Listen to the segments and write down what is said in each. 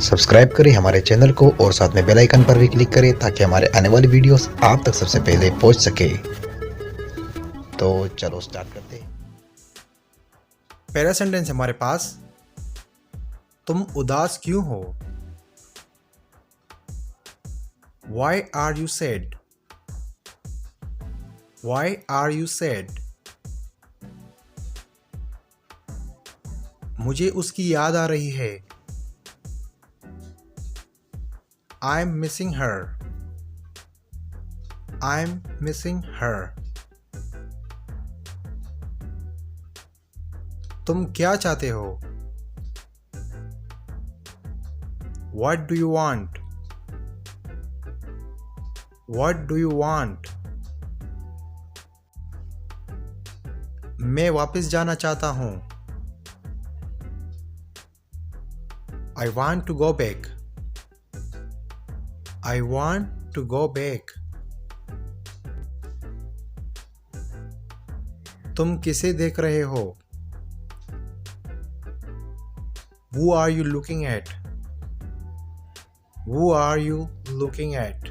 Subscribe करें हमारे channel को और साथ में बेल आइकन पर भी क्लिक करें ताकि हमारे आने वाली वीडियोस आप तक सबसे पहले पहुंच सके। तो चलो स्टार्ट करते हैं। पहला सेंटेंस हमारे पास, तुम उदास क्यों हो? Why are you sad? Why are you sad? मुझे उसकी याद आ रही है। I'm missing her. I'm missing her. तुम क्या चाहते हो? What do you want? What do you want? मैं वापस जाना चाहता हूँ। I want to go back. I want to go back. तुम किसे देख रहे हो? Who are you looking at? Who are you looking at?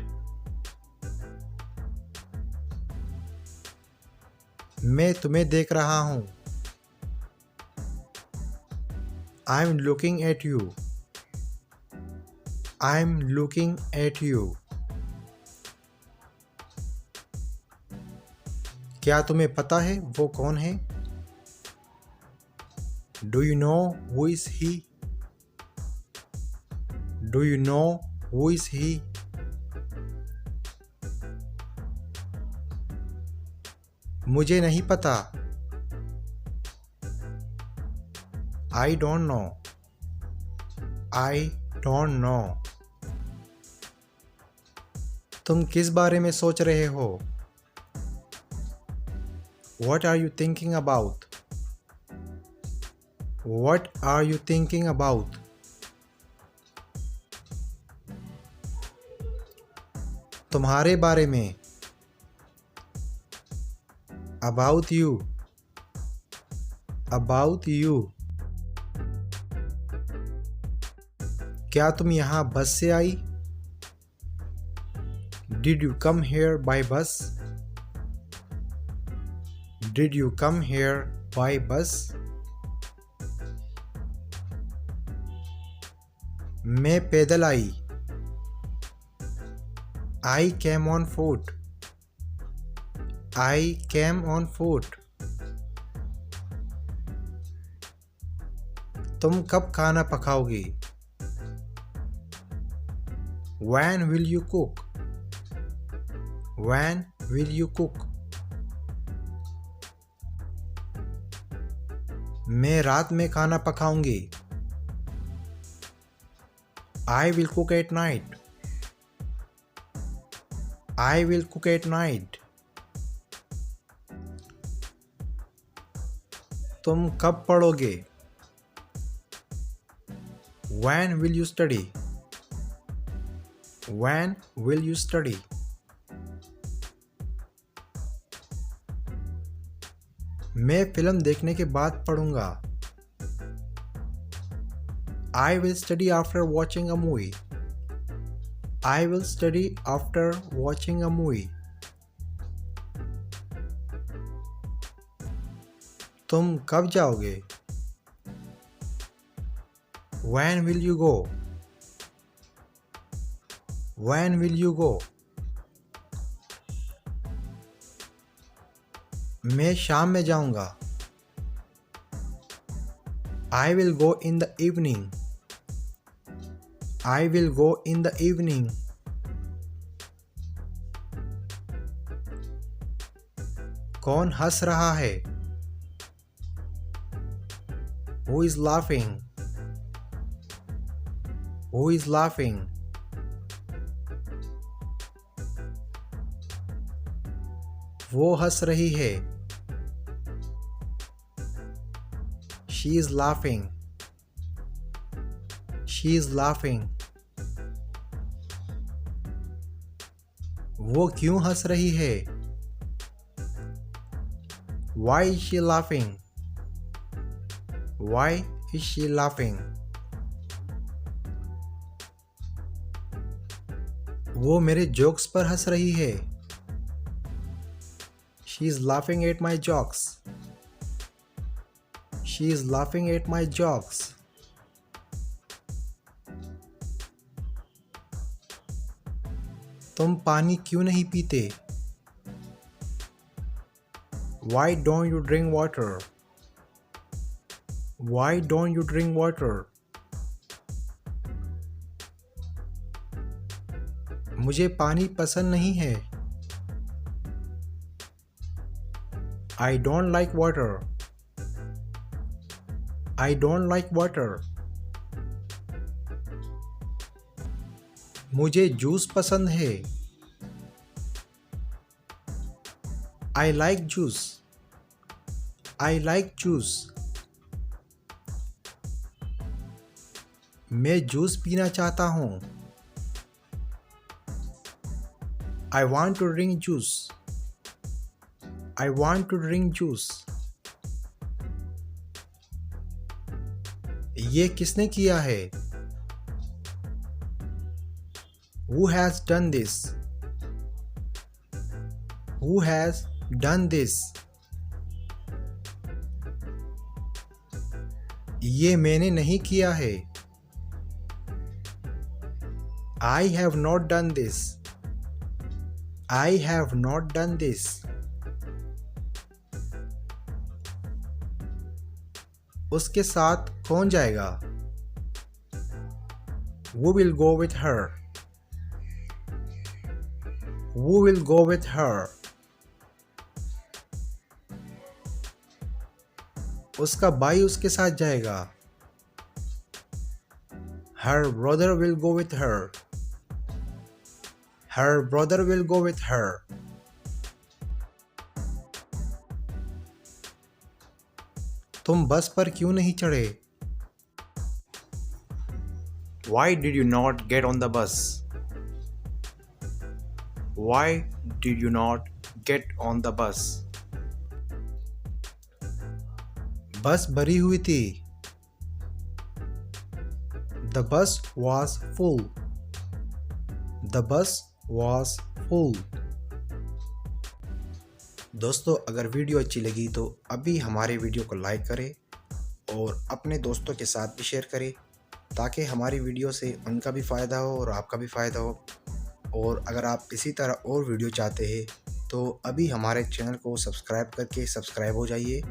मैं तुम्हें देख रहा हूँ। I'm looking at you. I'm looking at you. क्या तुम्हें पता है वो कौन है? Do you know who is he? Do you know who is he? मुझे नहीं पता। I don't know. I don't know. तुम किस बारे में सोच रहे हो? What are you thinking about? What are you thinking about? तुम्हारे बारे में। About you. About you. क्या तुम यहाँ बस से आई? Did you come here by bus? Did you come here by bus? मैं पैदल आई। I came on foot. I came on foot. तुम कब खाना पकाओगी? When will you cook? When will you cook? मैं रात में खाना पकाऊंगी। I will cook at night. I will cook at night. तुम कब पढ़ोगे? When will you study? When will you study? मैं फिल्म देखने के बाद पढ़ूंगा। I will study after watching a movie. I will study after watching a movie. तुम कब जाओगे? When will you go? When will you go? मैं शाम में जाऊंगा। I will go in the evening. I will go in the evening. कौन हंस रहा है? Who is laughing? Who is laughing? वो हंस रही है। She is laughing. She is laughing. वो क्यों हंस रही है? Why is she laughing? Why is she laughing? वो मेरे जोक्स पर हंस रही है। She is laughing at my jokes. She is laughing at my jokes. तुम पानी क्यों नहीं पीते? Why don't you drink water? Why don't you drink water? मुझे पानी पसंद नहीं है। I don't like water. I don't like water. मुझे जूस पसंद है। I like juice. I like juice. मैं जूस पीना चाहता हूँ। I want to drink juice. I want to drink juice. ये किसने किया है? Who has done this? Who has done this? ये मैंने नहीं किया है। I have not done this. I have not done this. उसके साथ कौन जाएगा? Who will go with her? Who will go with her? उसका भाई उसके साथ जाएगा। Her brother will go with her. Her brother will go with her. तुम बस पर क्यों नहीं चढ़े? Why did you not get on the bus? Why did you not get on the bus? बस भरी हुई थी। The bus was full. The bus was full. दोस्तों, अगर वीडियो अच्छी लगी तो अभी हमारे वीडियो को लाइक करें और अपने दोस्तों के साथ भी शेयर करें ताकि हमारी वीडियो से उनका भी फ़ायदा हो और आपका भी फ़ायदा हो। और अगर आप इसी तरह और वीडियो चाहते हैं तो अभी हमारे चैनल को सब्सक्राइब करके सब्सक्राइब हो जाइए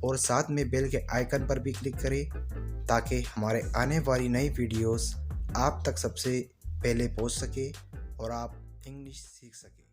और साथ में बेल के आइकन पर भी क्लिक करें ताकि हमारे आने वाली नई वीडियोस आप तक सबसे पहले पहुंच सके और आप इंग्लिश सीख सकें।